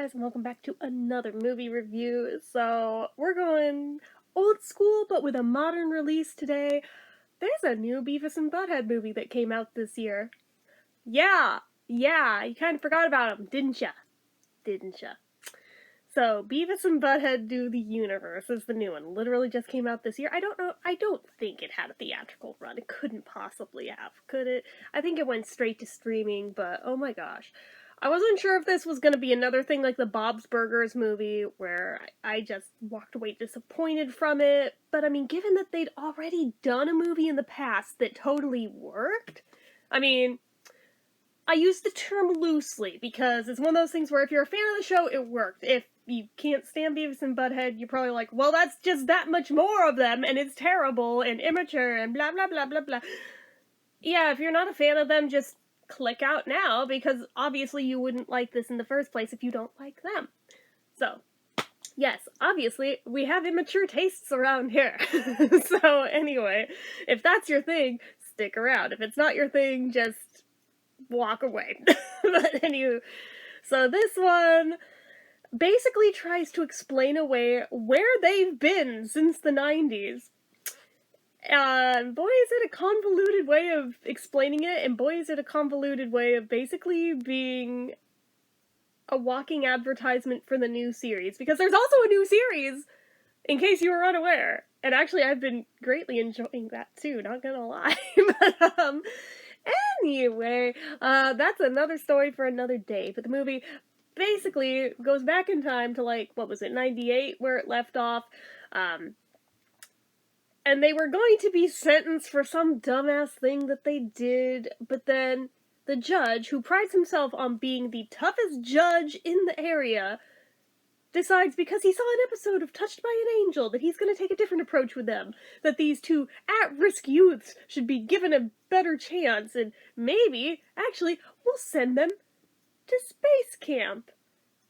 guys, and welcome back to another movie review. So, we're going old school, but with a modern release today. There's a new Beavis and Butthead movie that came out this year. Yeah, you kind of forgot about them, didn't ya? Didn't ya? So, Beavis and Butthead Do the Universe is the new one. Literally just came out this year. I don't think it had a theatrical run. It couldn't possibly have, could it? I think it went straight to streaming, but oh my gosh. I wasn't sure if this was going to be another thing like the Bob's Burgers movie, where I just walked away disappointed from it, but I mean, given that they'd already done a movie in the past that totally worked, I mean, I use the term loosely, because it's one of those things where if you're a fan of the show, it worked. If you can't stand Beavis and Butthead, you're probably like, well, that's just that much more of them, and it's terrible, and immature, and blah blah blah blah blah. Yeah, if you're not a fan of them, just click out now, because obviously you wouldn't like this in the first place if you don't like them. So, yes, obviously, we have immature tastes around here. So, anyway, if that's your thing, stick around. If it's not your thing, just walk away. But anyway, so this one basically tries to explain away where they've been since the 90s. Boy, is it a convoluted way of explaining it, and boy, is it a convoluted way of basically being a walking advertisement for the new series, because there's also a new series, in case you were unaware. And actually, I've been greatly enjoying that too, not gonna lie. But, anyway, that's another story for another day. But the movie basically goes back in time to, like, what was it, 98, where it left off, and they were going to be sentenced for some dumbass thing that they did, but then the judge, who prides himself on being the toughest judge in the area, decides, because he saw an episode of Touched by an Angel, that he's going to take a different approach with them. That these two at-risk youths should be given a better chance, and maybe, actually, we'll send them to space camp.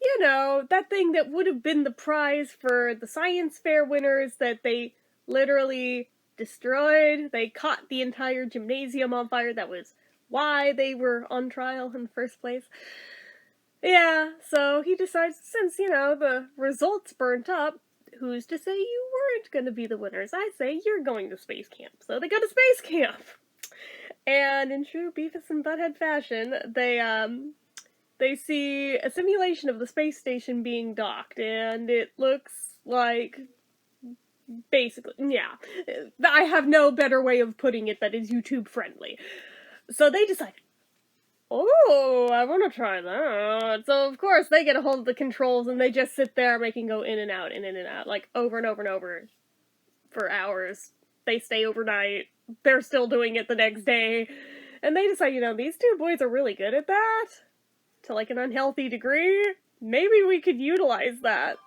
You know, that thing that would have been the prize for the science fair winners that they literally destroyed. They caught the entire gymnasium on fire. That was why they were on trial in the first place. Yeah, so he decides, since, you know, the results burnt up, who's to say you weren't going to be the winners? I say you're going to space camp. So they go to space camp. And in true Beavis and Butthead fashion, they see a simulation of the space station being docked, and it looks like, basically, yeah, I have no better way of putting it that is YouTube friendly. So they decide, oh, I want to try that. So, of course, they get a hold of the controls, and they just sit there making go in and out, like, over and over and over for hours. They stay overnight. They're still doing it the next day. And they decide, you know, these two boys are really good at that, to, like, an unhealthy degree. Maybe we could utilize that.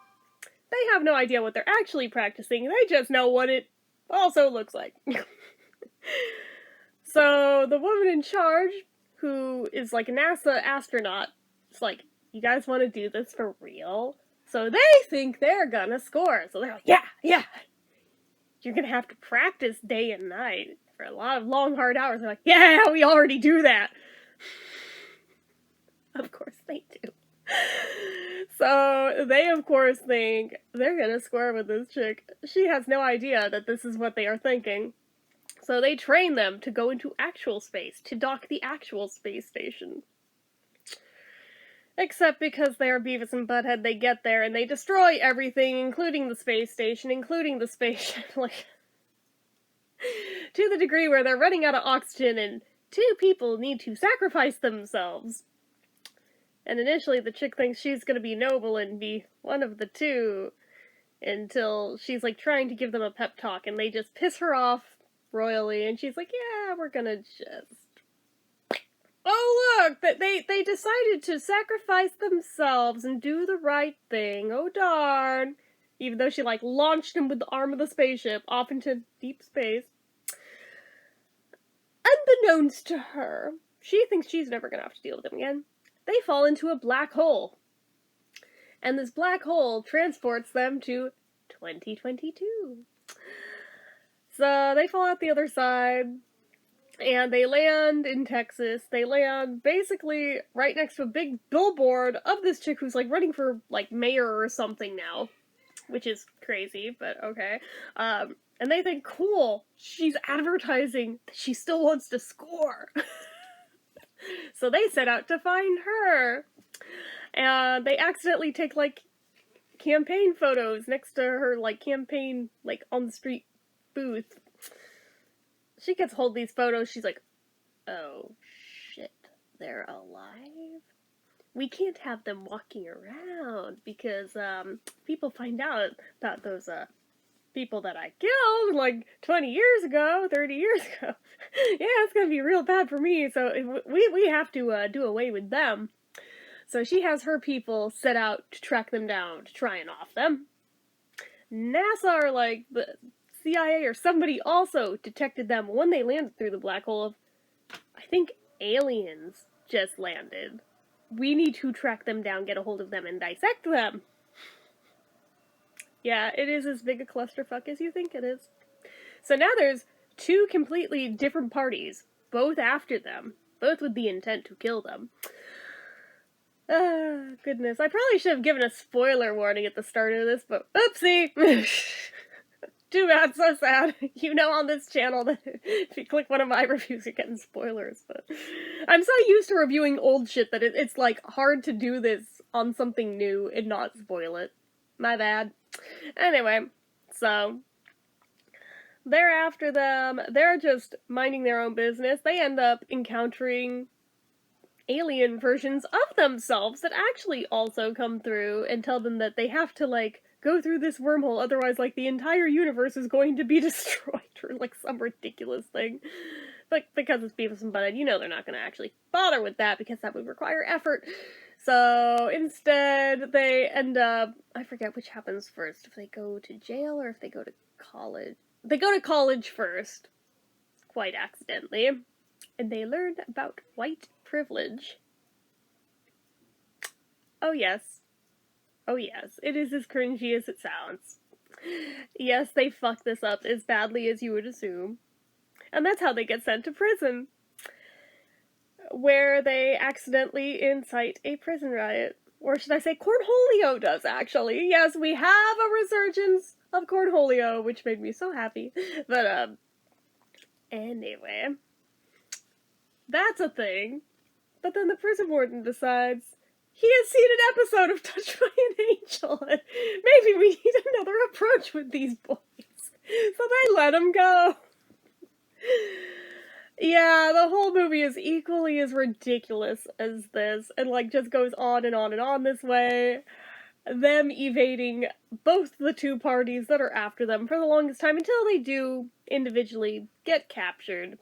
They have no idea what they're actually practicing. They just know what it also looks like. So, the woman in charge, who is like a NASA astronaut, is like, you guys want to do this for real? So they think they're gonna score. So they're like, yeah. You're gonna have to practice day and night for a lot of long, hard hours. They're like, yeah, we already do that. Of course they do. So they, of course, think they're gonna score with this chick. She has no idea that this is what they are thinking. So they train them to go into actual space, to dock the actual space station. Except because they are Beavis and Butthead, they get there and they destroy everything, including the space station, including the spaceship, like, to the degree where they're running out of oxygen and two people need to sacrifice themselves. And initially the chick thinks she's gonna be noble and be one of the two, until she's, like, trying to give them a pep talk, and they just piss her off royally, and she's like, yeah, we're gonna just... Oh, look! They decided to sacrifice themselves and do the right thing. Oh, darn. Even though she, like, launched him with the arm of the spaceship off into deep space. Unbeknownst to her, she thinks she's never gonna have to deal with him again. They fall into a black hole. And this black hole transports them to 2022. So they fall out the other side, And they land in Texas. They land basically right next to a big billboard of this chick who's like running for like mayor or something now, which is crazy, but okay. And they think, cool, she's advertising that she still wants to score. So they set out to find her. And they accidentally take like campaign photos next to her like campaign like on the street booth. She gets hold of these photos. She's like, oh shit, they're alive? We can't have them walking around because people find out about those people that I killed like 20 years ago, 30 years ago. Yeah, it's gonna be real bad for me, so we have to do away with them. So she has her people set out to track them down, to try and off them. NASA or like the CIA or somebody also detected them when they landed through the black hole of, I think, aliens just landed. We need to track them down, get a hold of them, and dissect them. Yeah, it is as big a clusterfuck as you think it is. So now there's two completely different parties, both after them, both with the intent to kill them. Goodness. I probably should have given a spoiler warning at the start of this, but oopsie! Too bad, so sad. You know on this channel that if you click one of my reviews, you're getting spoilers, but I'm so used to reviewing old shit that it's like hard to do this on something new and not spoil it. My bad. Anyway, so they're after them. They're just minding their own business. They end up encountering alien versions of themselves that actually also come through and tell them that they have to, like, go through this wormhole, otherwise, like, the entire universe is going to be destroyed, or, like, some ridiculous thing. But because it's Beavis and Butthead, you know they're not going to actually bother with that, because that would require effort. So, instead, they end up, I forget which happens first, if they go to jail or if they go to college. They go to college first, quite accidentally, and they learn about white privilege. Oh yes. Oh yes, it is as cringy as it sounds. Yes, they fuck this up as badly as you would assume. And that's how they get sent to prison, where they accidentally incite a prison riot. Or should I say Cornholio does, actually. Yes, we have a resurgence of Cornholio, which made me so happy. But, anyway. That's a thing. But then the prison warden decides he has seen an episode of Touched by an Angel, and maybe we need another approach with these boys. So they let him go. Yeah, the whole movie is equally as ridiculous as this, and like just goes on and on and on this way. Them evading both the two parties that are after them for the longest time until they do individually get captured.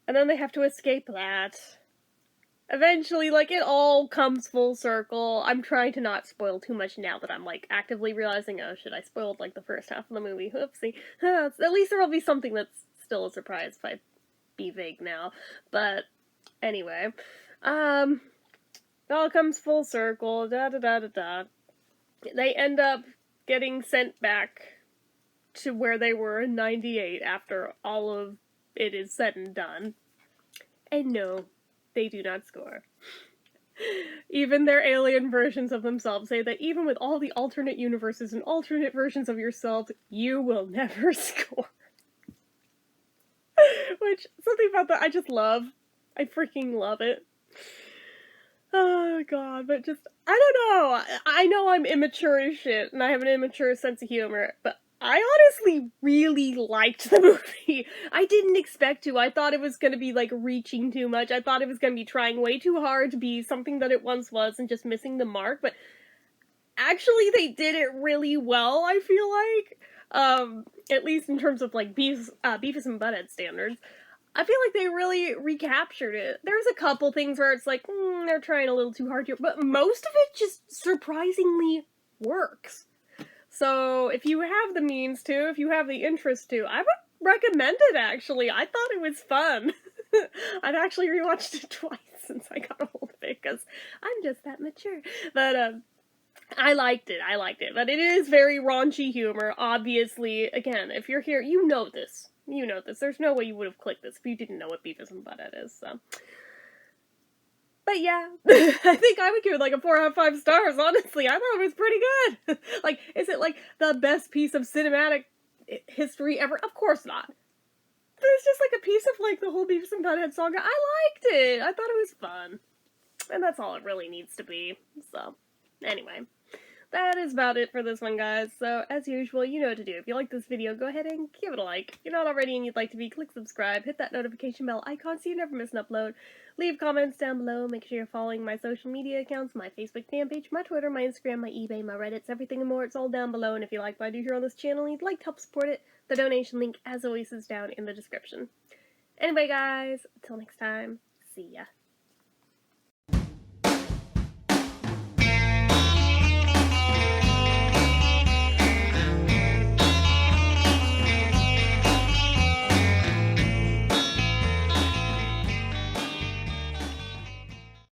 And then they have to escape that. Eventually, like, it all comes full circle. I'm trying to not spoil too much now that I'm, like, actively realizing, oh shit, I spoiled, like, the first half of the movie. Whoopsie. At least there will be something that's still a surprise if I be vague now. But, anyway. It all comes full circle, da-da-da-da-da. They end up getting sent back to where they were in 98 after all of it is said and done. And no, they do not score. Even their alien versions of themselves say that even with all the alternate universes and alternate versions of yourself, you will never score. Which, something about that I just love. I freaking love it. Oh god, but just, I don't know. I know I'm immature as shit, and I have an immature sense of humor, but I honestly really liked the movie. I didn't expect to. I thought it was gonna be, like, reaching too much. I thought it was gonna be trying way too hard to be something that it once was and just missing the mark, but actually they did it really well, I feel like. At least in terms of, like, Beavis and Butthead standards. I feel like they really recaptured it. There's a couple things where it's like, they're trying a little too hard here, but most of it just surprisingly works. So, if you have the means to, if you have the interest to, I would recommend it, actually. I thought it was fun. I've actually rewatched it twice since I got a hold of it, because I'm just that mature. But, I liked it, but it is very raunchy humor, obviously. Again, if you're here, you know this. You know this. There's no way you would have clicked this if you didn't know what Beavis and Butthead is, so. But yeah, I think I would give it like a 4 out of 5 stars, honestly. I thought it was pretty good. Like, is it like the best piece of cinematic history ever? Of course not. But it's just like a piece of like the whole Beavis and Butthead saga. I liked it. I thought it was fun. And that's all it really needs to be. So, anyway. That is about it for this one, guys. So, as usual, you know what to do. If you like this video, go ahead and give it a like. If you're not already and you'd like to be, click subscribe, hit that notification bell icon so you never miss an upload. Leave comments down below. Make sure you're following my social media accounts, my Facebook fan page, my Twitter, my Instagram, my eBay, my Reddits, everything and more. It's all down below. And if you like what I do here on this channel and you'd like to help support it, the donation link, as always, is down in the description. Anyway, guys, until next time, see ya.